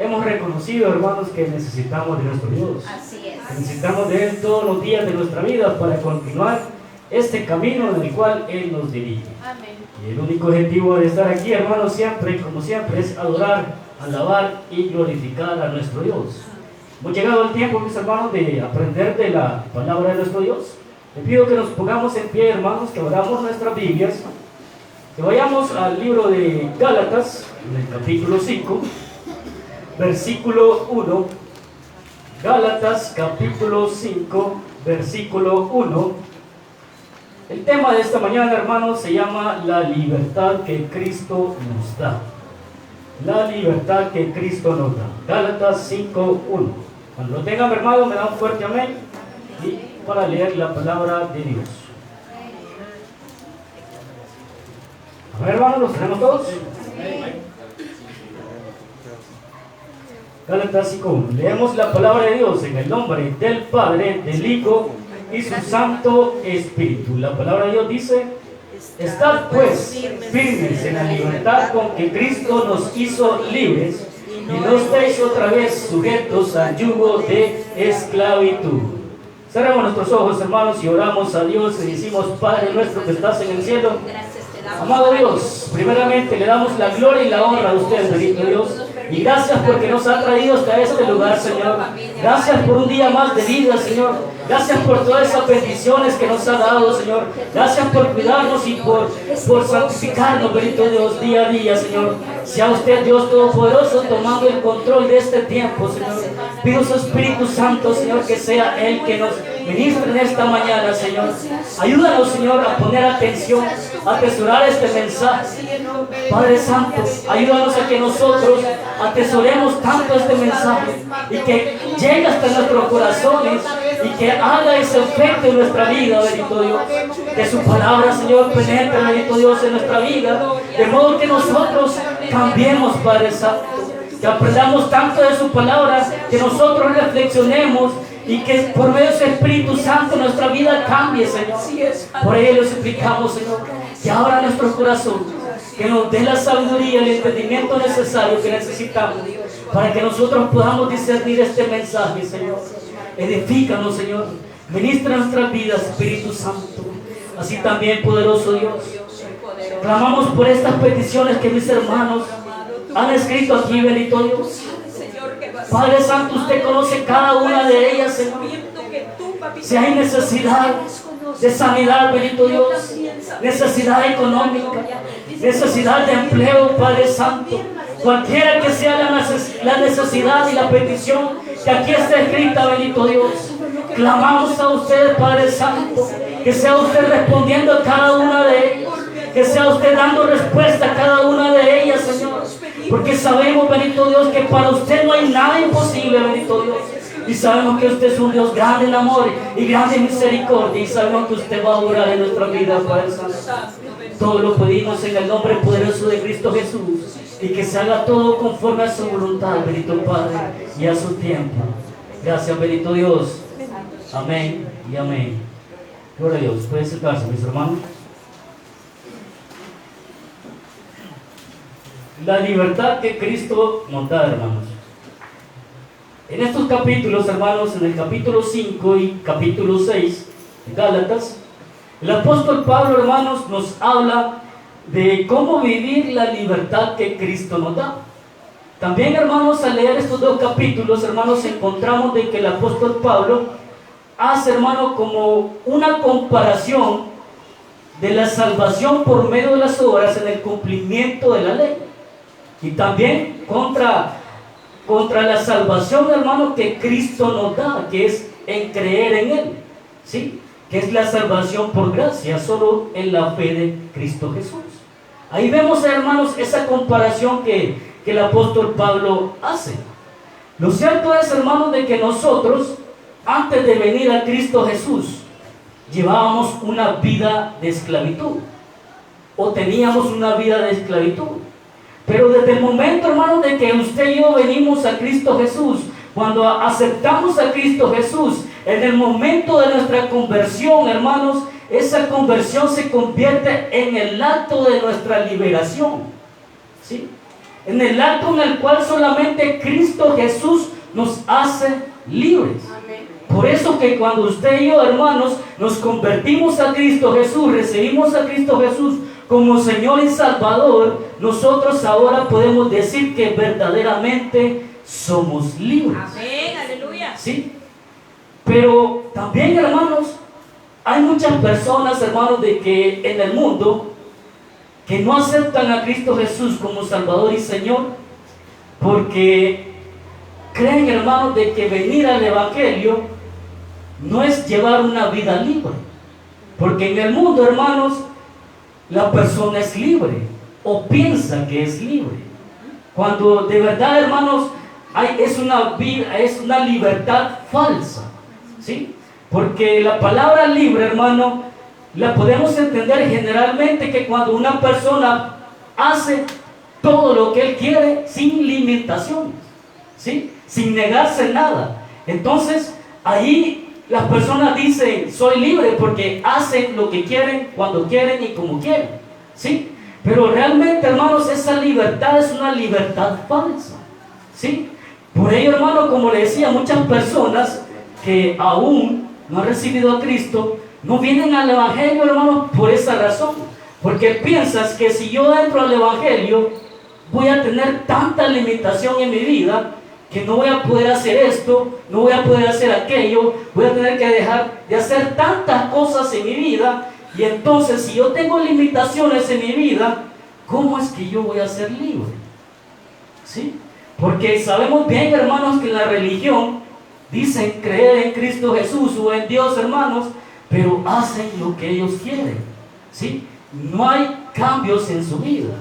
hemos reconocido, hermanos, que necesitamos de nuestro Dios. Así es. Que necesitamos de Él todos los días de nuestra vida para continuar este camino en el cual Él nos dirige. Amén. Y el único objetivo de estar aquí, hermanos, siempre, como siempre, es adorar, alabar y glorificar a nuestro Dios. Hemos llegado al tiempo, mis hermanos, de aprender de la palabra de nuestro Dios. Les pido que nos pongamos en pie, hermanos, que abramos nuestras Biblias, que vayamos al libro de Gálatas, en el capítulo 5, versículo 1. Gálatas, capítulo 5, versículo 1. El tema de esta mañana, hermanos, se llama la libertad que Cristo nos da. La libertad que Cristo nos da. Gálatas 5, 1. Cuando lo tengan, hermanos, me dan un fuerte amén. Y para leer la palabra de Dios. A ver, hermanos, ¿los tenemos todos? Gálatas 5, 1. Leemos la palabra de Dios en el nombre del Padre, del Hijo y su Santo Espíritu. La palabra de Dios dice: estad pues firmes en la libertad con que Cristo nos hizo libres, y no estéis otra vez sujetos al yugo de esclavitud. Cerramos nuestros ojos, hermanos, y oramos a Dios y decimos: Padre nuestro que estás en el cielo, amado Dios, primeramente le damos la gloria y la honra a usted, bendito Dios. Y gracias porque nos ha traído hasta este lugar, Señor. Gracias por un día más de vida, Señor. Gracias por todas esas bendiciones que nos ha dado, Señor. Gracias por cuidarnos y por santificarnos, bendito Dios, día a día, Señor. Sea usted, Dios Todopoderoso, tomando el control de este tiempo, Señor. Pido su Espíritu Santo, Señor, que sea Él que nos ministre en esta mañana, Señor. Ayúdanos, Señor, a poner atención, a atesorar este mensaje. Padre Santo, ayúdanos a que nosotros atesoremos tanto este mensaje y que llegue hasta nuestros corazones y que haga ese efecto en nuestra vida, bendito Dios. Que su palabra, Señor, penetre, bendito Dios, en nuestra vida, de modo que nosotros cambiemos, Padre Santo. Que aprendamos tanto de su palabra, que nosotros reflexionemos y que por medio de su Espíritu Santo nuestra vida cambie, Señor. Por ello suplicamos, Señor, que abra nuestro corazón, que nos dé la sabiduría y el entendimiento necesario que necesitamos para que nosotros podamos discernir este mensaje, Señor. Edifícanos, Señor. Ministra nuestras vidas, Espíritu Santo. Así también, poderoso Dios, clamamos por estas peticiones que mis hermanos han escrito aquí, bendito Dios. Padre Santo, usted conoce cada una de ellas, Señor. Si hay necesidad de sanidad, bendito Dios, necesidad económica, necesidad de empleo, Padre Santo, cualquiera que sea la necesidad y la petición que aquí está escrita, bendito Dios, clamamos a usted, Padre Santo, que sea usted respondiendo a cada una de ellas, que sea usted dando respuesta a cada una de ellas, Señor, porque sabemos, bendito Dios, que para usted no hay nada imposible, bendito Dios. Y sabemos que usted es un Dios grande en amor y grande en misericordia. Y sabemos que usted va a obrar en nuestra vida, Padre Santo. Todo lo pedimos en el nombre poderoso de Cristo Jesús. Y que se haga todo conforme a su voluntad, bendito Padre, y a su tiempo. Gracias, bendito Dios. Amén y amén. Gloria a Dios. Pueden sentarse, mis hermanos. La libertad que Cristo nos da, hermanos. En estos capítulos, hermanos, en el capítulo 5 y capítulo 6 de Gálatas, el apóstol Pablo, hermanos, nos habla de cómo vivir la libertad que Cristo nos da. También, hermanos, al leer estos dos capítulos, hermanos, encontramos de que el apóstol Pablo hace, hermano, como una comparación de la salvación por medio de las obras en el cumplimiento de la ley. Y también contra la salvación, hermano, que Cristo nos da, que es en creer en Él, ¿sí? Que es la salvación por gracia, solo en la fe de Cristo Jesús. Ahí vemos, hermanos, esa comparación que el apóstol Pablo hace. Lo cierto es, hermanos, de que nosotros, antes de venir a Cristo Jesús, llevábamos una vida de esclavitud, o teníamos una vida de esclavitud. Pero desde el momento, hermanos, de que usted y yo venimos a Cristo Jesús, cuando aceptamos a Cristo Jesús, en el momento de nuestra conversión, hermanos, esa conversión se convierte en el acto de nuestra liberación, ¿sí? en el acto en el cual solamente Cristo Jesús nos hace libres. Por eso que cuando usted y yo, hermanos, nos convertimos a Cristo Jesús, recibimos a Cristo Jesús como Señor y Salvador, nosotros ahora podemos decir que verdaderamente somos libres. Amén, aleluya. ¿Sí? Pero también, hermanos, hay muchas personas, hermanos, de que en el mundo que no aceptan a Cristo Jesús como Salvador y Señor, porque creen, hermanos, de que venir al Evangelio no es llevar una vida libre. Porque en el mundo, hermanos, la persona es libre o piensa que es libre, cuando de verdad, hermanos, es una libertad falsa. ¿Sí? Porque la palabra libre, hermano, la podemos entender generalmente que cuando una persona hace todo lo que él quiere sin limitaciones, ¿sí? Sin negarse nada. Entonces, ahí las personas dicen, soy libre porque hacen lo que quieren, cuando quieren y como quieren, ¿sí? Pero realmente, hermanos, esa libertad es una libertad falsa, ¿sí? Por ello, hermano, como le decía, muchas personas que aún no han recibido a Cristo no vienen al Evangelio, hermanos, por esa razón. Porque piensas que si yo entro al Evangelio voy a tener tanta limitación en mi vida que no voy a poder hacer esto, no voy a poder hacer aquello, voy a tener que dejar de hacer tantas cosas en mi vida. Y entonces, si yo tengo limitaciones en mi vida, ¿cómo es que yo voy a ser libre? ¿Sí? Porque sabemos bien, hermanos, que en la religión dicen creer en Cristo Jesús o en Dios, hermanos, pero hacen lo que ellos quieren, ¿sí? No hay cambios en su vida.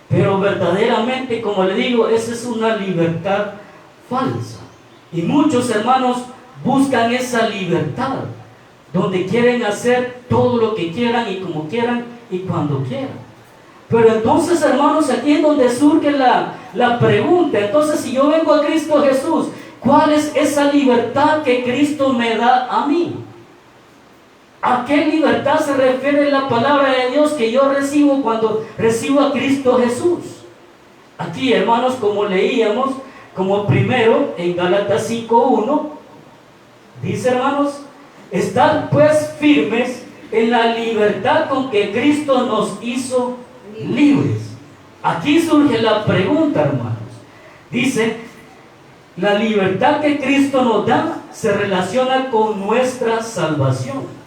Pero verdaderamente, como le digo, esa es una libertad falsa. Y muchos, hermanos, buscan esa libertad, donde quieren hacer todo lo que quieran y como quieran y cuando quieran. Pero entonces, hermanos, aquí es donde surge la pregunta. Entonces, si yo vengo a Cristo Jesús, ¿cuál es esa libertad que Cristo me da a mí? ¿A qué libertad se refiere la palabra de Dios que yo recibo cuando recibo a Cristo Jesús? Aquí, hermanos, como leíamos, como primero en Gálatas 5:1, dice, hermanos, estad pues firmes en la libertad con que Cristo nos hizo libres. Aquí surge la pregunta, hermanos. Dice, la libertad que Cristo nos da se relaciona con nuestra salvación.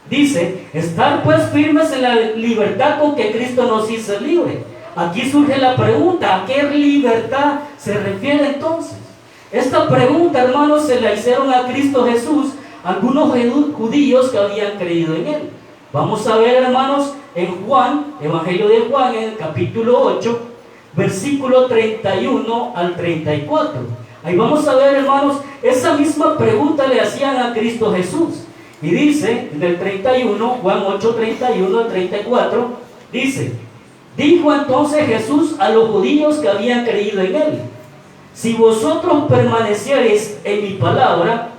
Dice, estar pues firmes en la libertad con que Cristo nos hizo libre. Aquí surge la pregunta, ¿a qué libertad se refiere entonces? Esta pregunta, hermanos, se la hicieron a Cristo Jesús algunos judíos que habían creído en Él. Vamos a ver, hermanos, en Juan, Evangelio de Juan, en el capítulo 8, versículo 31 al 34. Ahí vamos a ver, hermanos, esa misma pregunta le hacían a Cristo Jesús. Y dice, en el 31, Juan 8, 31 al 34, dice, dijo entonces Jesús a los judíos que habían creído en Él, si vosotros permaneciereis en mi palabra,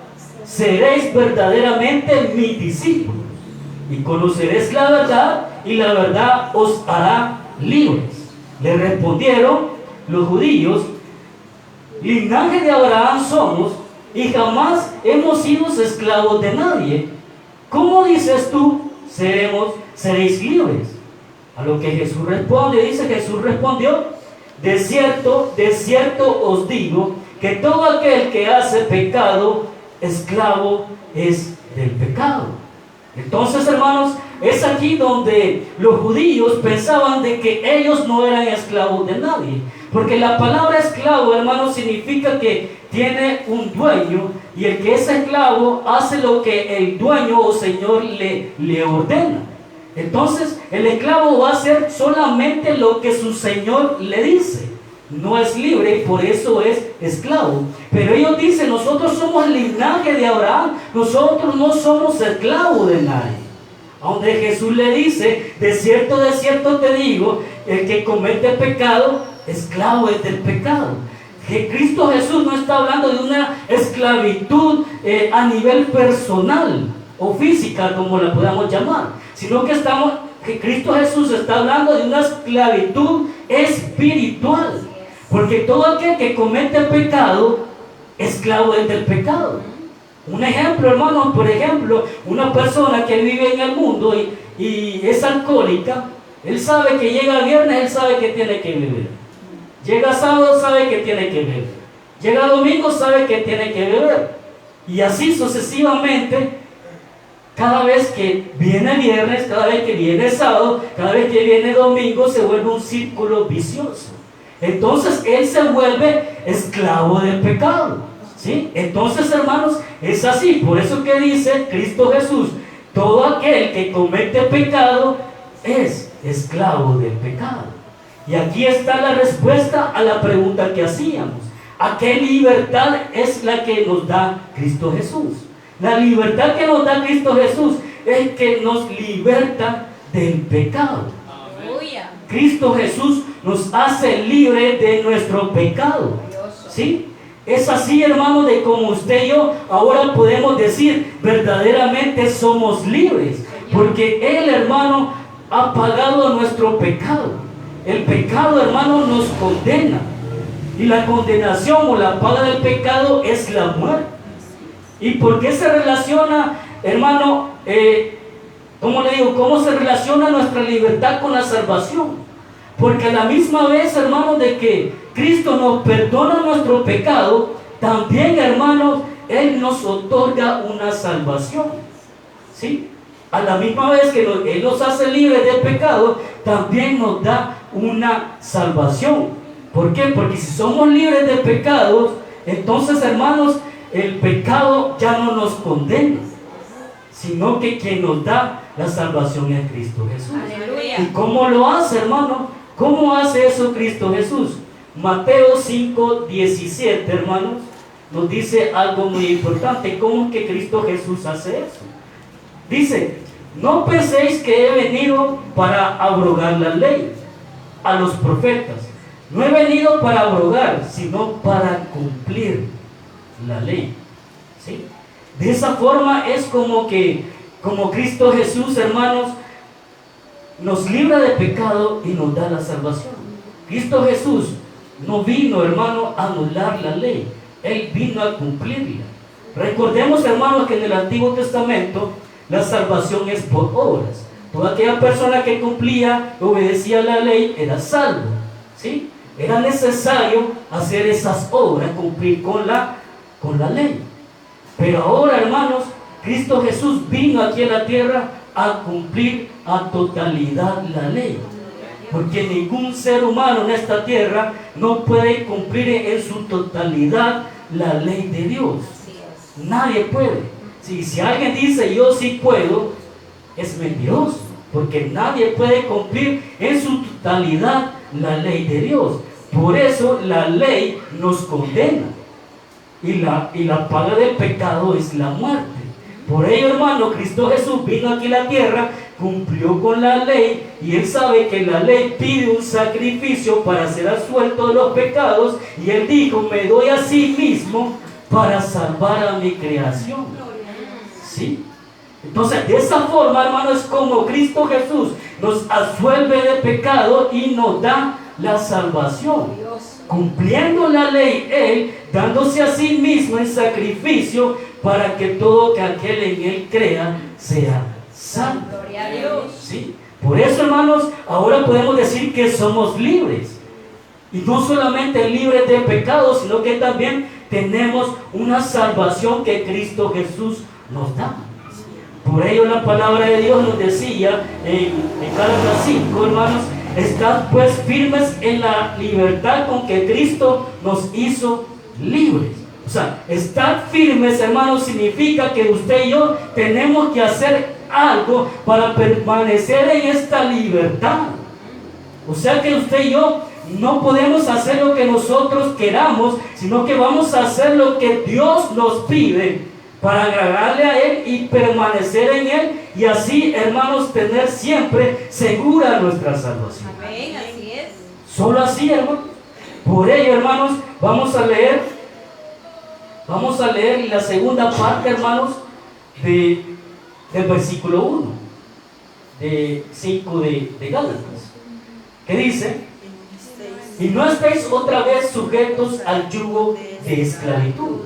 seréis verdaderamente mis discípulos, y conoceréis la verdad, y la verdad os hará libres. Le respondieron los judíos, linaje de Abraham somos, y jamás hemos sido esclavos de nadie. ¿Cómo dices tú, seréis libres? A lo que Jesús responde, dice, Jesús respondió, de cierto os digo, que todo aquel que hace pecado, esclavo es del pecado. Entonces, hermanos, es aquí donde los judíos pensaban de que ellos no eran esclavos de nadie. Porque la palabra esclavo, hermanos, significa que tiene un dueño, y el que es esclavo hace lo que el dueño o señor le ordena. Entonces, el esclavo va a hacer solamente lo que su señor le dice. No es libre, por eso es esclavo. Pero ellos dicen, nosotros somos linaje de Abraham, nosotros no somos esclavos de nadie. A donde Jesús le dice, de cierto te digo, el que comete pecado, esclavo es del pecado. Que Cristo Jesús no está hablando de una esclavitud a nivel personal o física, como la podamos llamar, sino que Cristo Jesús está hablando de una esclavitud espiritual. Porque todo aquel que comete pecado, esclavo es del pecado. Un ejemplo, hermano, por ejemplo, una persona que vive en el mundo y es alcohólica, él sabe que llega viernes, él sabe que tiene que beber. Llega sábado, sabe que tiene que beber. Llega domingo, sabe que tiene que beber. Y así sucesivamente, cada vez que viene viernes, cada vez que viene sábado, cada vez que viene domingo, se vuelve un círculo vicioso. Entonces él se vuelve esclavo del pecado, ¿sí? Entonces, hermanos, es así. Por eso que dice Cristo Jesús: todo aquel que comete pecado es esclavo del pecado. Y aquí está la respuesta a la pregunta que hacíamos: ¿a qué libertad es la que nos da Cristo Jesús? La libertad que nos da Cristo Jesús es que nos liberta del pecado. Cristo Jesús nos hace libres de nuestro pecado, ¿sí? Es así, hermano, de como usted y yo ahora podemos decir verdaderamente somos libres, porque Él, hermano, ha pagado nuestro pecado. El pecado, hermano, nos condena, y la condenación o la paga del pecado es la muerte. ¿Y por qué se relaciona, hermano, ¿cómo le digo? ¿Cómo se relaciona nuestra libertad con la salvación? Porque a la misma vez, hermano, de que Cristo nos perdona nuestro pecado, también, hermanos, Él nos otorga una salvación, ¿sí? A la misma vez que Él nos hace libres del pecado, también nos da una salvación. ¿Por qué? Porque si somos libres de pecados, entonces, hermanos, el pecado ya no nos condena, sino que quien nos da la salvación es Cristo Jesús. Aleluya. ¿Y cómo lo hace, hermano? ¿Cómo hace eso Cristo Jesús? Mateo 5:17, hermanos, nos dice algo muy importante. ¿Cómo es que Cristo Jesús hace eso? Dice: no penséis que he venido para abrogar la ley a los profetas. No he venido para abrogar, sino para cumplir la ley, ¿sí? De esa forma es como Cristo Jesús, hermanos, nos libra de pecado y nos da la salvación. Cristo Jesús no vino, hermano, a anular la ley, Él vino a cumplirla. Recordemos, hermanos, que en el Antiguo Testamento la salvación es por obras. Toda aquella persona que cumplía, obedecía la ley, era salvo, ¿sí? Era necesario hacer esas obras, cumplir con la ley. Pero ahora, hermanos, Cristo Jesús vino aquí a la tierra a cumplir a totalidad la ley. Porque ningún ser humano en esta tierra no puede cumplir en su totalidad la ley de Dios. Nadie puede. Si alguien dice yo sí puedo, es mentiroso, porque nadie puede cumplir en su totalidad la ley de Dios. Por eso la ley nos condena, y la paga del pecado es la muerte. Por ello, hermano, Cristo Jesús vino aquí a la tierra, cumplió con la ley, y Él sabe que la ley pide un sacrificio para ser absuelto de los pecados, y Él dijo: me doy a sí mismo para salvar a mi creación, ¿sí? Entonces, de esa forma, hermano, es como Cristo Jesús nos absuelve de pecado y nos da la salvación, cumpliendo la ley Él, dándose a sí mismo en sacrificio para que todo aquel en Él crea sea salvo. Gloria a Dios. ¿Sí? Por eso, hermanos, ahora podemos decir que somos libres, y no solamente libres de pecado, sino que también tenemos una salvación que Cristo Jesús nos da. Por ello la palabra de Dios nos decía en Gálatas 5, hermanos: estad pues firmes en la libertad con que Cristo nos hizo libres. O sea, estar firmes, hermanos, significa que usted y yo tenemos que hacer algo para permanecer en esta libertad. O sea que usted y yo no podemos hacer lo que nosotros queramos, sino que vamos a hacer lo que Dios nos pide para agradarle a Él y permanecer en Él, y así, hermanos, tener siempre segura nuestra salvación. Amén, así es. Solo así, hermanos. Por ello, hermanos, vamos a leer la segunda parte, hermanos, del versículo 1 de 5 de Gálatas, que dice: y no estéis otra vez sujetos al yugo de esclavitud.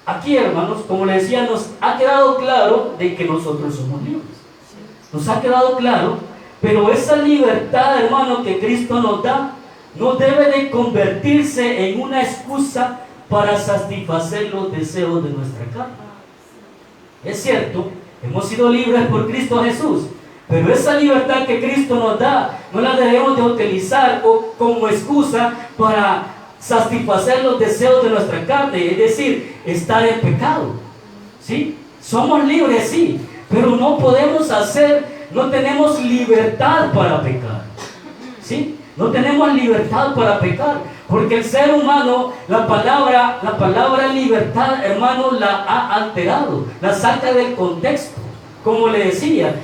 Aquí, hermanos, como les decía, nos ha quedado claro de que nosotros somos libres. Nos ha quedado claro, pero esa libertad, hermano, que Cristo nos da, no debe de convertirse en una excusa para satisfacer los deseos de nuestra carne. Es cierto, hemos sido libres por Cristo Jesús, pero esa libertad que Cristo nos da, no la debemos de utilizar como excusa para satisfacer los deseos de nuestra carne, es decir, estar en pecado. ¿Sí? Somos libres, sí, pero no podemos no tenemos libertad para pecar. ¿Sí? No tenemos libertad para pecar, porque el ser humano, la palabra libertad, hermano, la ha alterado, la saca del contexto. Como le decía,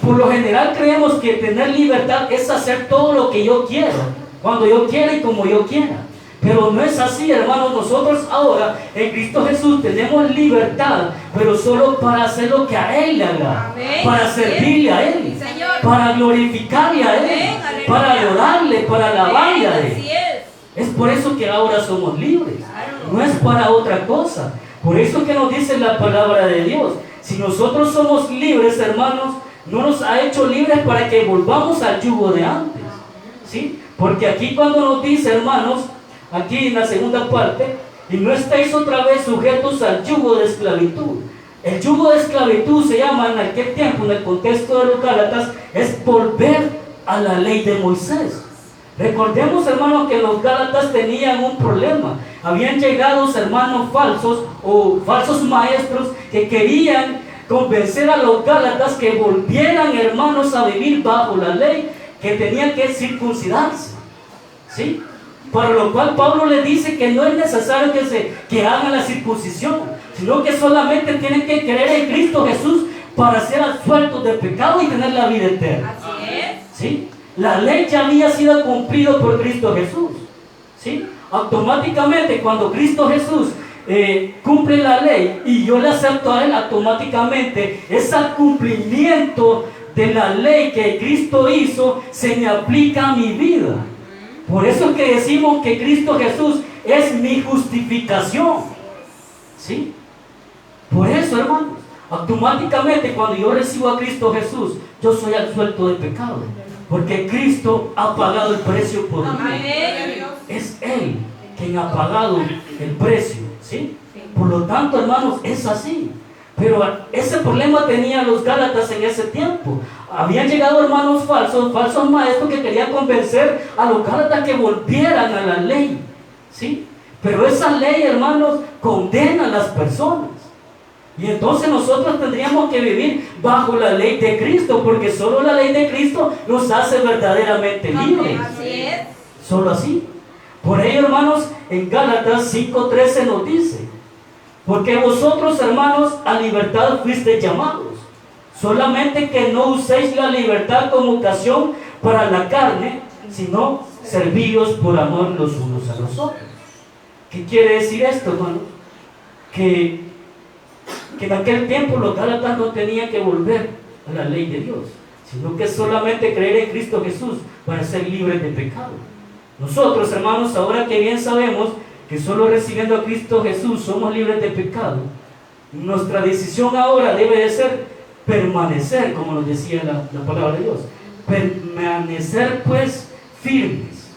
por lo general creemos que tener libertad es hacer todo lo que yo quiera, cuando yo quiera y como yo quiera. Pero no es así, hermanos. Nosotros ahora en Cristo Jesús tenemos libertad, pero solo para hacer lo que a Él le agrada, para servirle a Él, para glorificarle a Él, para adorarle, para alabarle a Él. Es por eso que ahora somos libres, no es para otra cosa. Por eso que nos dice la palabra de Dios. Si nosotros somos libres, hermanos, no nos ha hecho libres para que volvamos al yugo de antes. ¿Sí? Porque aquí cuando nos dice, hermanos, aquí en la segunda parte, y no estáis otra vez sujetos al yugo de esclavitud. El yugo de esclavitud se llama en aquel tiempo, en el contexto de los Gálatas, es volver a la ley de Moisés. Recordemos, hermanos, que los Gálatas tenían un problema. Habían llegado hermanos falsos o falsos maestros que querían convencer a los Gálatas que volvieran, hermanos, a vivir bajo la ley, que tenían que circuncidarse. ¿Sí? Para lo cual Pablo les dice que no es necesario que hagan la circuncisión, sino que solamente tienen que creer en Cristo Jesús para ser absueltos del pecado y tener la vida eterna. Así es. ¿Sí? La ley ya había sido cumplida por Cristo Jesús. ¿Sí? Automáticamente cuando Cristo Jesús cumple la ley y yo le acepto a Él, automáticamente ese cumplimiento de la ley que Cristo hizo se me aplica a mi vida. Por eso es que decimos que Cristo Jesús es mi justificación. ¿Sí? Por eso, hermanos, automáticamente cuando yo recibo a Cristo Jesús, yo soy absuelto de pecado. Porque Cristo ha pagado el precio por mí. Es Él quien ha pagado el precio. ¿Sí? Por lo tanto, hermanos, es así. Pero ese problema tenían los Gálatas en ese tiempo. Habían llegado hermanos falsos maestros que querían convencer a los Gálatas que volvieran a la ley. ¿Sí? Pero esa ley, hermanos, condena a las personas. Y entonces nosotros tendríamos que vivir bajo la ley de Cristo, porque solo la ley de Cristo nos hace verdaderamente libres. Así es. Solo así. Por ello, hermanos, en Gálatas 5:13 nos dice: porque vosotros, hermanos, a libertad fuisteis llamados, solamente que no uséis la libertad como ocasión para la carne, sino servíos por amor los unos a los otros. ¿Qué quiere decir esto, hermanos? Que en aquel tiempo los Gálatas no tenían que volver a la ley de Dios, sino que solamente creer en Cristo Jesús para ser libres de pecado. Nosotros, hermanos, ahora que bien sabemos que solo recibiendo a Cristo Jesús somos libres de pecado, nuestra decisión ahora debe de ser permanecer, como nos decía la palabra de Dios, permanecer pues firmes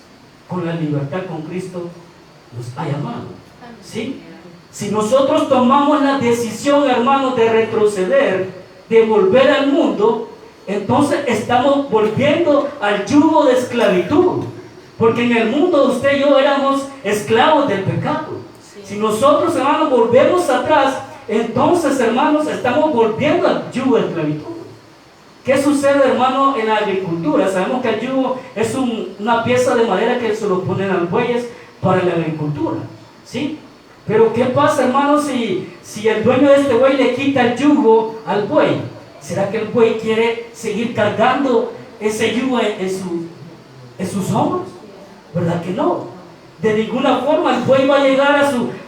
con la libertad con Cristo nos ha llamado. ¿Sí? Si nosotros tomamos la decisión, hermanos, de retroceder, de volver al mundo, entonces estamos volviendo al yugo de esclavitud. Porque en el mundo usted y yo éramos esclavos del pecado. Si nosotros, hermanos, volvemos atrás, entonces, hermanos, estamos volviendo al yugo de esclavitud. ¿Qué sucede, hermano, en la agricultura? Sabemos que el yugo es una pieza de madera que se lo ponen a los bueyes para la agricultura. ¿Sí? Pero ¿qué pasa, hermano, si el dueño de este buey le quita el yugo al buey? ¿Será que el buey quiere seguir cargando ese yugo en sus hombros? ¿Verdad que no? De ninguna forma el buey va a llegar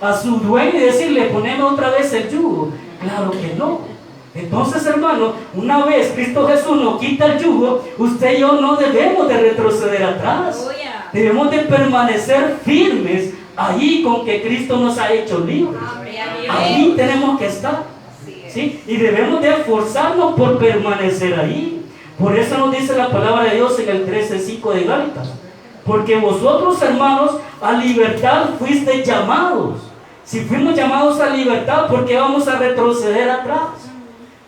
a su dueño y decirle: poneme otra vez el yugo. Claro que no. Entonces, hermano, una vez Cristo Jesús nos quita el yugo, usted y yo no debemos de retroceder atrás. Debemos de permanecer firmes allí con que Cristo nos ha hecho libres. Ahí tenemos que estar. ¿Sí? Y debemos de esforzarnos por permanecer ahí. Por eso nos dice la palabra de Dios en el 13:5 de Gálatas. Porque vosotros, hermanos, a libertad fuisteis llamados. Si fuimos llamados a libertad, ¿por qué vamos a retroceder atrás?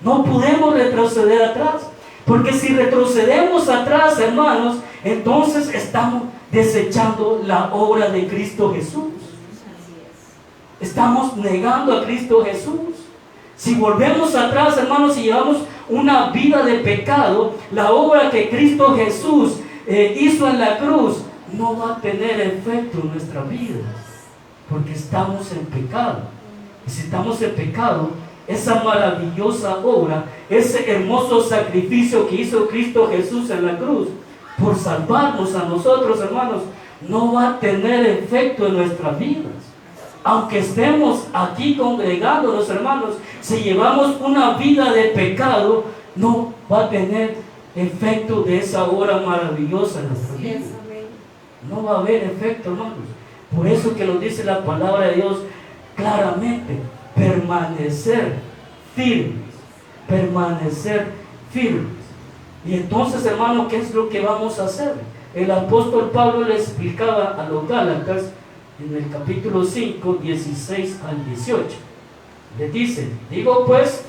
No podemos retroceder atrás. Porque si retrocedemos atrás, hermanos, entonces estamos desechando la obra de Cristo Jesús. Estamos negando a Cristo Jesús. Si volvemos atrás, hermanos, y llevamos una vida de pecado, la obra que Cristo Jesús hizo en la cruz no va a tener efecto en nuestra vida, porque estamos en pecado. Y si estamos en pecado, esa maravillosa obra, ese hermoso sacrificio que hizo Cristo Jesús en la cruz por salvarnos a nosotros, hermanos, no va a tener efecto en nuestras vidas. Aunque estemos aquí congregándonos, hermanos, si llevamos una vida de pecado, no va a tener efecto de esa obra maravillosa en nuestra vida. No va a haber efecto, hermanos. Por eso que nos dice la palabra de Dios claramente: permanecer firmes, permanecer firmes. Y entonces, hermanos, ¿qué es lo que vamos a hacer? El apóstol Pablo le explicaba a los Gálatas en el capítulo 5, 16 al 18. Le dice: digo pues,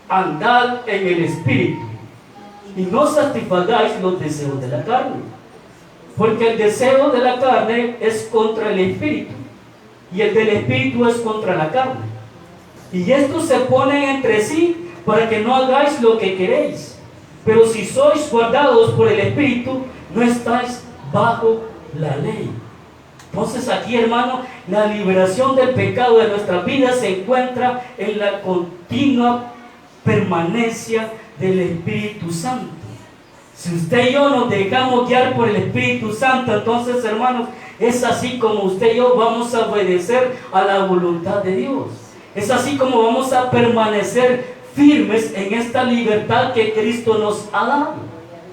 andad en el Espíritu, y no satisfagáis los deseos de la carne, porque el deseo de la carne es contra el Espíritu, y el del Espíritu es contra la carne. Y estos se ponen entre sí para que no hagáis lo que queréis. Pero si sois guardados por el Espíritu, no estáis bajo la ley. Entonces aquí, hermano, la liberación del pecado de nuestra vida se encuentra en la continua permanencia del Espíritu Santo. Si usted y yo nos dejamos guiar por el Espíritu Santo, entonces, hermanos, es así como usted y yo vamos a obedecer a la voluntad de Dios. Es así como vamos a permanecer firmes en esta libertad que Cristo nos ha dado.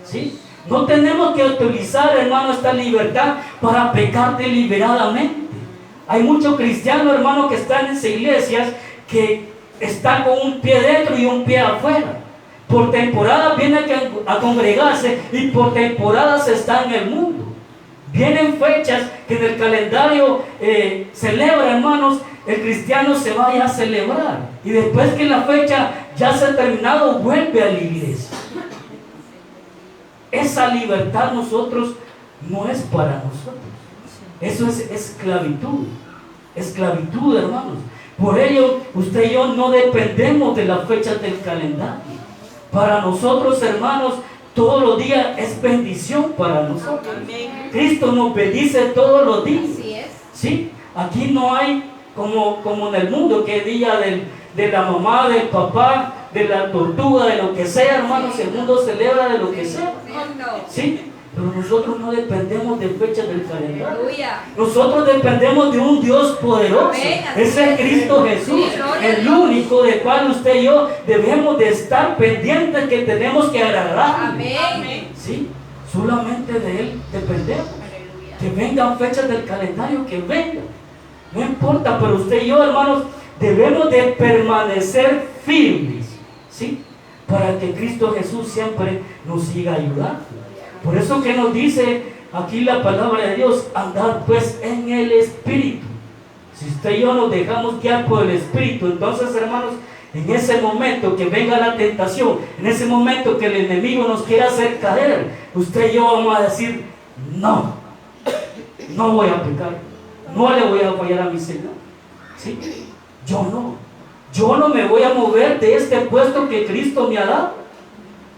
¿Sí? No tenemos que utilizar, hermano, esta libertad para pecar deliberadamente. Hay muchos cristianos, hermano, que están en iglesias que están con un pie dentro y un pie afuera. Por temporada vienen a congregarse y por temporadas están en el mundo. Vienen fechas que en el calendario celebra, hermanos, el cristiano se vaya a celebrar. Y después que la fecha ya se ha terminado, vuelve a la iglesia. Esa libertad nosotros no es para nosotros. Eso es esclavitud. Esclavitud, hermanos. Por ello, usted y yo no dependemos de las fechas del calendario. Para nosotros, hermanos, todos los días es bendición para nosotros. Cristo nos bendice todos los días. ¿Sí? Aquí no hay como en el mundo, que día de la mamá, del papá, de la tortuga, de lo que sea, hermanos. El mundo celebra de lo que sea. ¿Sí? Pero nosotros no dependemos de fechas del calendario. Nosotros dependemos de un Dios poderoso. Ese es Cristo Jesús, el único del cual usted y yo debemos de estar pendientes, que tenemos que agradar. ¿Sí? Solamente de Él dependemos. Que vengan fechas del calendario, que vengan. No importa, pero usted y yo, hermanos, debemos de permanecer firmes. ¿Sí? Para que Cristo Jesús siempre nos siga ayudando. Por eso que nos dice aquí la palabra de Dios: andad pues en el Espíritu. Si usted y yo nos dejamos guiar por el Espíritu, entonces, hermanos, en ese momento que venga la tentación, en ese momento que el enemigo nos quiera hacer caer, usted y yo vamos a decir: no voy a pecar, no le voy a fallar a mi Señor. ¿Sí? Yo no me voy a mover de este puesto que Cristo me ha dado.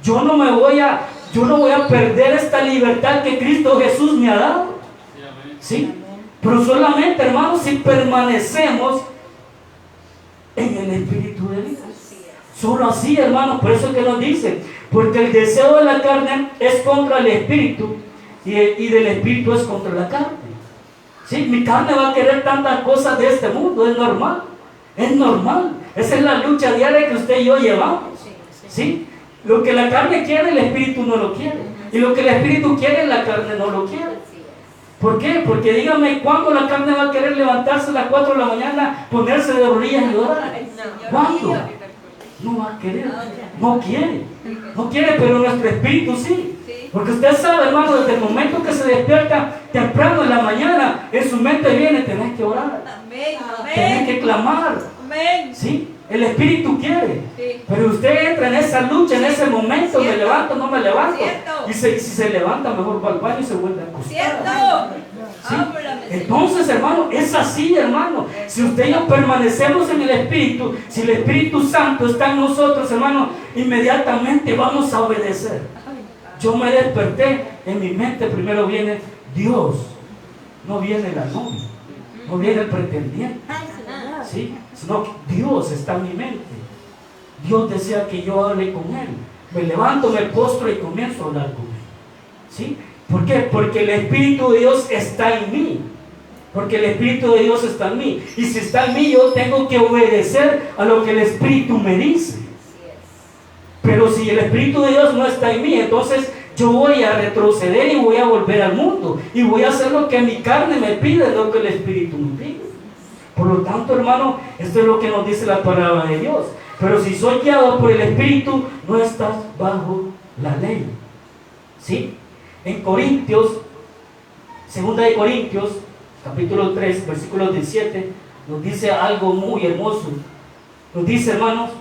Yo no voy a perder esta libertad que Cristo Jesús me ha dado. ¿Sí? Pero solamente, hermanos, si permanecemos en el Espíritu de Dios. Solo así, hermanos. Por eso que nos dice: porque el deseo de la carne es contra el Espíritu, y del Espíritu es contra la carne. ¿Sí? Mi carne va a querer tantas cosas de este mundo, es normal. Es normal. Esa es la lucha diaria que usted y yo llevamos. ¿Sí? Lo que la carne quiere, el espíritu no lo quiere. Y lo que el espíritu quiere, la carne no lo quiere. ¿Por qué? Porque dígame, ¿cuándo la carne va a querer levantarse a las 4 de la mañana, ponerse de rodillas y orar? ¿Cuándo? No va a querer. No quiere. No quiere, pero nuestro espíritu sí. Porque usted sabe, hermano, desde el momento que se despierta temprano en la mañana, en su mente viene, tenés que orar. Tenés que clamar. ¿Sí? El espíritu quiere. Pero usted entra en esa lucha, en ese momento, me levanto, no me levanto. Y si se levanta, mejor va al baño y se vuelve a acostar. ¿Sí? Entonces, hermano, es así, hermano. Si usted y yo permanecemos en el Espíritu, si el Espíritu Santo está en nosotros, hermano, inmediatamente vamos a obedecer. Yo me desperté, en mi mente primero viene Dios, no viene la novia, no viene el pretendiente, ¿sí? Sino que Dios está en mi mente. Dios desea que yo hable con Él. Me levanto, me postro y comienzo a hablar con Él, ¿sí? ¿Por qué? Porque el Espíritu de Dios está en mí. Porque el Espíritu de Dios está en mí. Y si está en mí, yo tengo que obedecer a lo que el Espíritu me dice. Pero si el Espíritu de Dios no está en mí, entonces yo voy a retroceder y voy a volver al mundo. Y voy a hacer lo que mi carne me pide, lo que el Espíritu me pide. Por lo tanto, hermano, esto es lo que nos dice la palabra de Dios. Pero si soy guiado por el Espíritu, no estás bajo la ley. ¿Sí? En Corintios, 2 de Corintios, capítulo 3, versículo 17, nos dice algo muy hermoso. Nos dice, hermanos,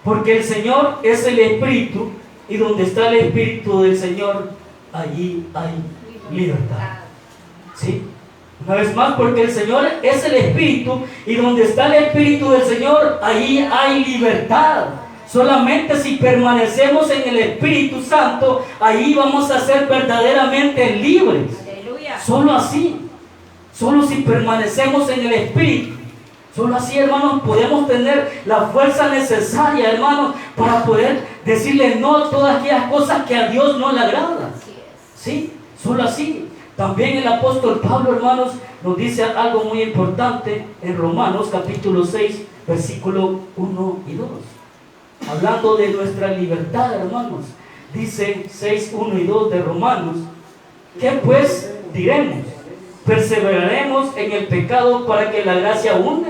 porque el Señor es el Espíritu, y donde está el Espíritu del Señor, allí hay libertad. ¿Sí? Una vez más, porque el Señor es el Espíritu, y donde está el Espíritu del Señor, allí hay libertad. Solamente si permanecemos en el Espíritu Santo, ahí vamos a ser verdaderamente libres. Aleluya. Solo así, solo si permanecemos en el Espíritu. Solo así, hermanos, podemos tener la fuerza necesaria, hermanos, para poder decirle no a todas aquellas cosas que a Dios no le agradan. ¿Sí? Solo así. También el apóstol Pablo, hermanos, nos dice algo muy importante en Romanos capítulo 6, versículo 1 y 2. Hablando de nuestra libertad, hermanos, dice 6, 1 y 2 de Romanos: ¿qué pues diremos? ¿Perseveraremos en el pecado para que la gracia abunde?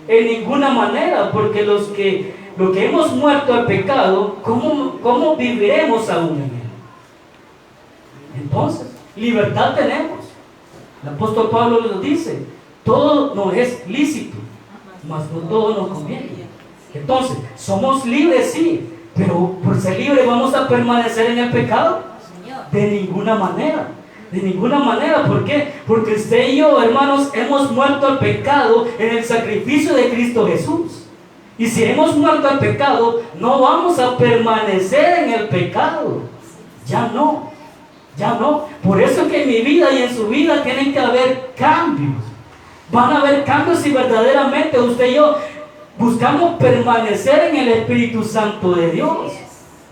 En ninguna manera, porque lo que hemos muerto al pecado, ¿cómo viviremos aún en él? Entonces, libertad tenemos. El apóstol Pablo nos dice: todo nos es lícito, mas no todo nos conviene. Entonces, somos libres, sí, pero por ser libres vamos a permanecer en el pecado. De ninguna manera. De ninguna manera. ¿Por qué? Porque usted y yo, hermanos, hemos muerto al pecado en el sacrificio de Cristo Jesús. Y si hemos muerto al pecado, no vamos a permanecer en el pecado. Ya no. Ya no. Por eso que en mi vida y en su vida tienen que haber cambios. Van a haber cambios si verdaderamente usted y yo buscamos permanecer en el Espíritu Santo de Dios.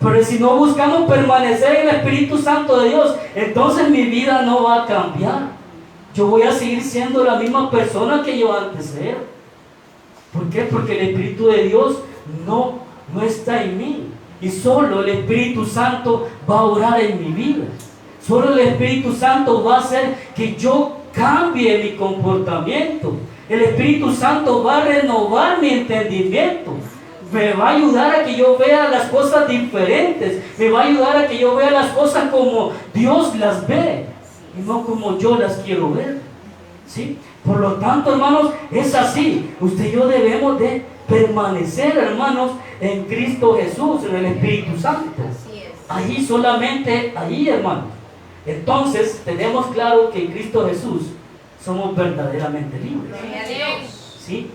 Pero si no buscamos permanecer en el Espíritu Santo de Dios, entonces mi vida no va a cambiar. Yo voy a seguir siendo la misma persona que yo antes era. ¿Por qué? Porque el Espíritu de Dios no está en mí. Y solo el Espíritu Santo va a orar en mi vida. Solo el Espíritu Santo va a hacer que yo cambie mi comportamiento. El Espíritu Santo va a renovar mi entendimiento. Me va a ayudar a que yo vea las cosas diferentes. Me va a ayudar a que yo vea las cosas como Dios las ve y no como yo las quiero ver. ¿Sí? Por lo tanto, hermanos, es así. Usted y yo debemos de permanecer, hermanos, en Cristo Jesús, en el Espíritu Santo. Allí solamente, allí, hermanos. Entonces, tenemos claro que en Cristo Jesús somos verdaderamente libres. ¿Sí?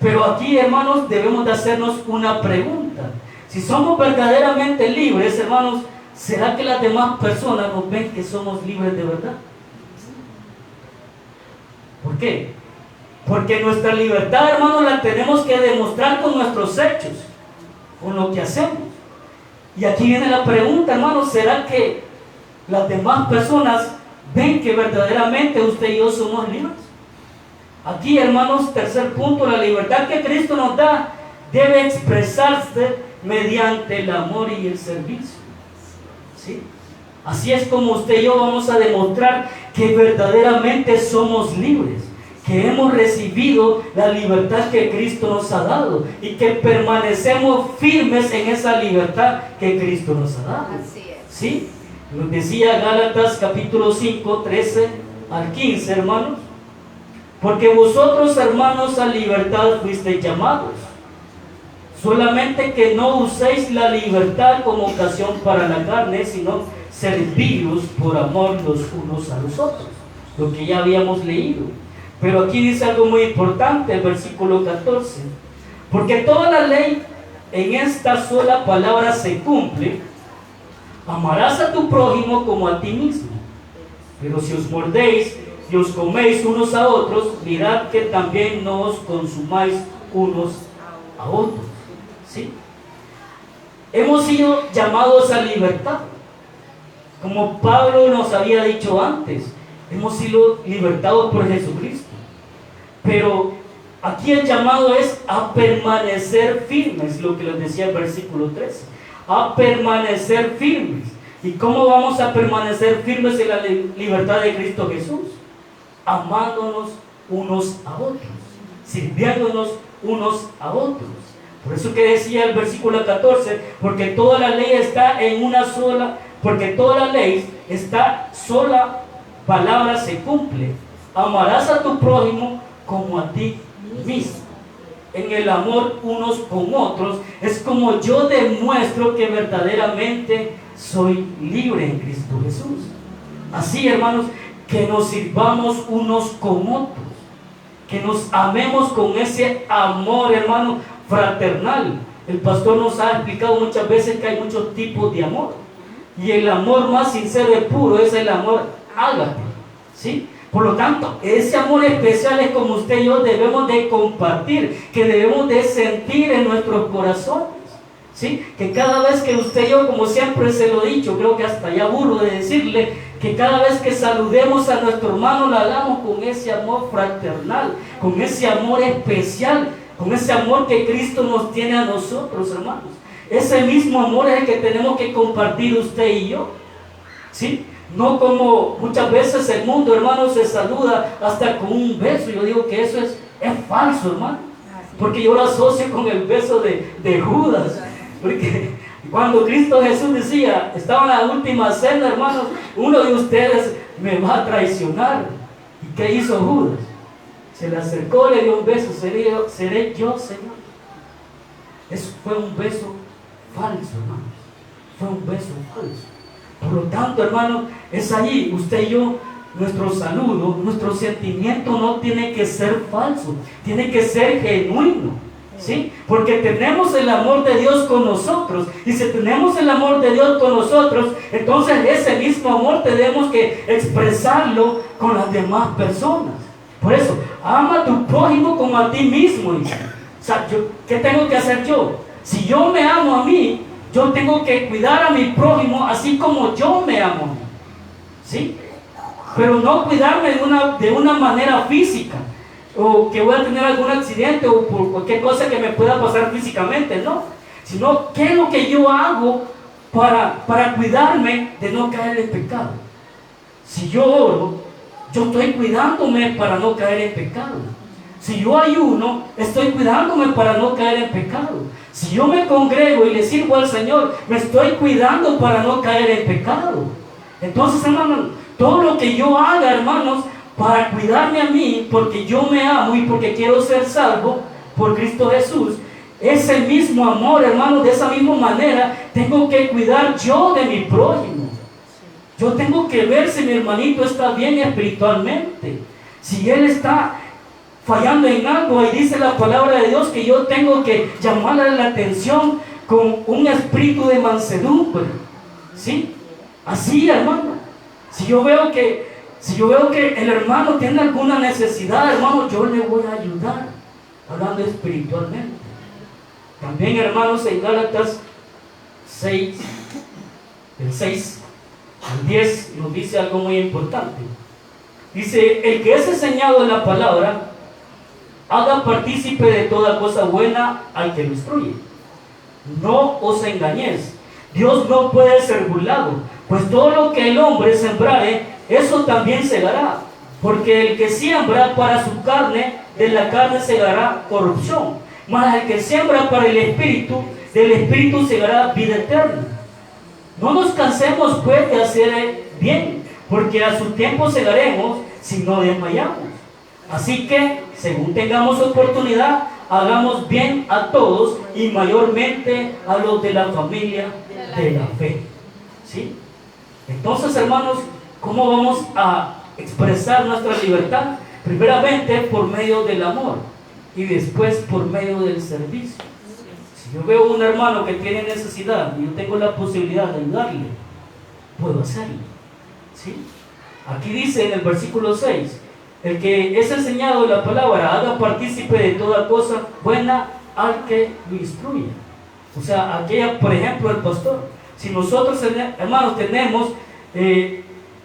Pero aquí, hermanos, debemos de hacernos una pregunta. Si somos verdaderamente libres, hermanos, ¿será que las demás personas nos ven que somos libres de verdad? ¿Por qué? Porque nuestra libertad, hermanos, la tenemos que demostrar con nuestros hechos, con lo que hacemos. Y aquí viene la pregunta, hermanos, ¿será que las demás personas ven que verdaderamente usted y yo somos libres? Aquí, hermanos, tercer punto, la libertad que Cristo nos da debe expresarse mediante el amor y el servicio. ¿Sí? Así es como usted y yo vamos a demostrar que verdaderamente somos libres, que hemos recibido la libertad que Cristo nos ha dado y que permanecemos firmes en esa libertad que Cristo nos ha dado. Así es. ¿Sí? Nos decía Gálatas capítulo 5, 13 al 15, hermanos. Porque vosotros, hermanos, a libertad fuisteis llamados. Solamente que no uséis la libertad como ocasión para la carne, sino serviros por amor los unos a los otros. Lo que ya habíamos leído. Pero aquí dice algo muy importante, el versículo 14. Porque toda la ley en esta sola palabra se cumple: amarás a tu prójimo como a ti mismo. Pero si os mordéis y os coméis unos a otros, mirad que también no os consumáis unos a otros. ¿Sí? Hemos sido llamados a libertad. Como Pablo nos había dicho antes, hemos sido libertados por Jesucristo. Pero aquí el llamado es a permanecer firmes, lo que les decía el versículo 13. A permanecer firmes. ¿Y cómo vamos a permanecer firmes en la libertad de Cristo Jesús? Amándonos unos a otros, sirviéndonos unos a otros. Por eso que decía el versículo 14, porque toda la ley está en una sola, porque toda la ley, esta sola palabra se cumple: amarás a tu prójimo como a ti mismo. En el amor unos con otros es como yo demuestro que verdaderamente soy libre en Cristo Jesús. Así, hermanos, que nos sirvamos unos con otros, que nos amemos con ese amor, hermano, fraternal. El pastor nos ha explicado muchas veces que hay muchos tipos de amor, y el amor más sincero y puro es el amor ágape, ¿sí? Por lo tanto, ese amor especial es como usted y yo debemos de compartir, que debemos de sentir en nuestros corazones, ¿sí? Que cada vez que usted y yo, como siempre se lo he dicho, creo que hasta ya aburro de decirle, que cada vez que saludemos a nuestro hermano lo hagamos con ese amor fraternal, con ese amor especial, con ese amor que Cristo nos tiene a nosotros, hermanos. Ese mismo amor es el que tenemos que compartir usted y yo, ¿sí? No como muchas veces el mundo, hermano, se saluda hasta con un beso. Yo digo que eso es falso, hermano, porque yo lo asocio con el beso de Judas. Porque cuando Cristo Jesús decía, estaba en la última cena, hermanos, uno de ustedes me va a traicionar. ¿Y qué hizo Judas? Se le acercó, le dio un beso. ¿Seré yo, Señor? Eso fue un beso falso, hermanos. Fue un beso falso. Por lo tanto, hermanos, es allí, usted y yo, nuestro saludo, nuestro sentimiento no tiene que ser falso, tiene que ser genuino, ¿sí? Porque tenemos el amor de Dios con nosotros, y si tenemos el amor de Dios con nosotros, entonces ese mismo amor tenemos que expresarlo con las demás personas. Por eso, ama a tu prójimo como a ti mismo. O sea, ¿qué tengo que hacer yo? Si yo me amo a mí, yo tengo que cuidar a mi prójimo así como yo me amo a mí, ¿sí? Pero no cuidarme de una manera física, o que voy a tener algún accidente, o por cualquier cosa que me pueda pasar físicamente, no. Sino, ¿qué es lo que yo hago para cuidarme de no caer en pecado? Si yo oro, yo estoy cuidándome para no caer en pecado. Si yo ayuno, estoy cuidándome para no caer en pecado. Si yo me congrego y le sirvo al Señor, me estoy cuidando para no caer en pecado. Entonces, hermanos, todo lo que yo haga, hermanos, para cuidarme a mí, porque yo me amo y porque quiero ser salvo por Cristo Jesús, ese mismo amor, hermanos, de esa misma manera, tengo que cuidar yo de mi prójimo. Yo tengo que ver si mi hermanito está bien espiritualmente, si él está fallando en algo. Y dice la palabra de Dios que yo tengo que llamarle la atención con un espíritu de mansedumbre, ¿sí? Así, hermano, si yo veo que el hermano tiene alguna necesidad, hermano, yo le voy a ayudar, hablando espiritualmente. También, hermanos, en Gálatas 6, del 6 al 10, nos dice algo muy importante. Dice: el que es enseñado en la palabra, haga partícipe de toda cosa buena al que lo instruye. No os engañéis, Dios no puede ser burlado, pues todo lo que el hombre sembrare, eso también segará. Porque el que siembra para su carne, de la carne segará corrupción. Mas el que siembra para el Espíritu, del Espíritu segará vida eterna. No nos cansemos pues de hacer bien, porque a su tiempo segaremos si no desmayamos. Así que, según tengamos oportunidad, hagamos bien a todos y mayormente a los de la familia de la fe. ¿Sí? Entonces, hermanos, ¿cómo vamos a expresar nuestra libertad? Primeramente por medio del amor y después por medio del servicio. Si yo veo a un hermano que tiene necesidad y yo tengo la posibilidad de ayudarle, puedo hacerlo. ¿Sí? Aquí dice en el versículo 6, el que es enseñado la palabra, haga partícipe de toda cosa buena al que lo instruye. O sea, aquella, por ejemplo, el pastor. Si nosotros, hermanos, tenemos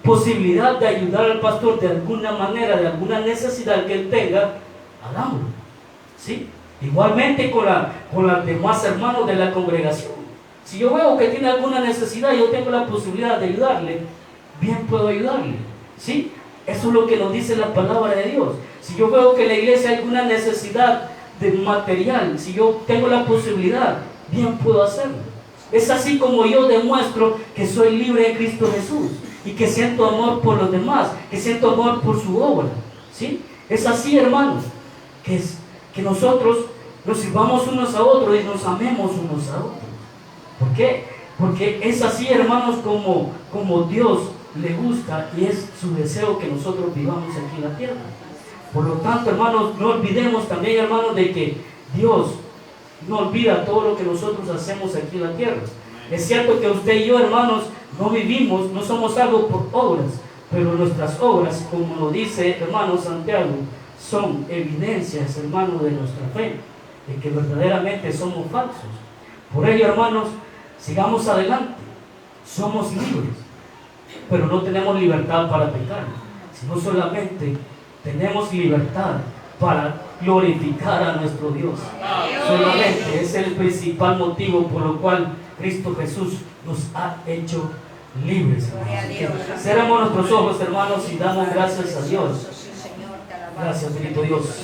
posibilidad de ayudar al pastor de alguna manera, de alguna necesidad que él tenga, hagámoslo. ¿Sí? Igualmente con los demás hermanos de la congregación. Si yo veo que tiene alguna necesidad y yo tengo la posibilidad de ayudarle, bien puedo ayudarle. ¿Sí? Eso es lo que nos dice la palabra de Dios. Si yo veo que en la iglesia hay alguna necesidad de material, si yo tengo la posibilidad, bien puedo hacerlo. Es así como yo demuestro que soy libre en Cristo Jesús y que siento amor por los demás, que siento amor por su obra. ¿Sí? Es así, hermanos, que nosotros nos sirvamos unos a otros y nos amemos unos a otros. ¿Por qué? Porque es así, hermanos, como Dios le gusta y es su deseo que nosotros vivamos aquí en la tierra. Por lo tanto, hermanos, no olvidemos también, hermanos, de que Dios no olvida todo lo que nosotros hacemos aquí en la tierra. Es cierto que usted y yo, hermanos, no vivimos, no somos salvos por obras, pero nuestras obras, como lo dice hermano Santiago, son evidencias, hermanos, de nuestra fe, de que verdaderamente somos falsos. Por ello, hermanos, sigamos adelante. Somos libres, pero no tenemos libertad para pecar, sino solamente tenemos libertad para glorificar a nuestro Dios. Solamente es el principal motivo por lo cual Cristo Jesús nos ha hecho libres. Cerramos nuestros ojos, hermanos, y damos gracias a Dios. Gracias, bendito Dios.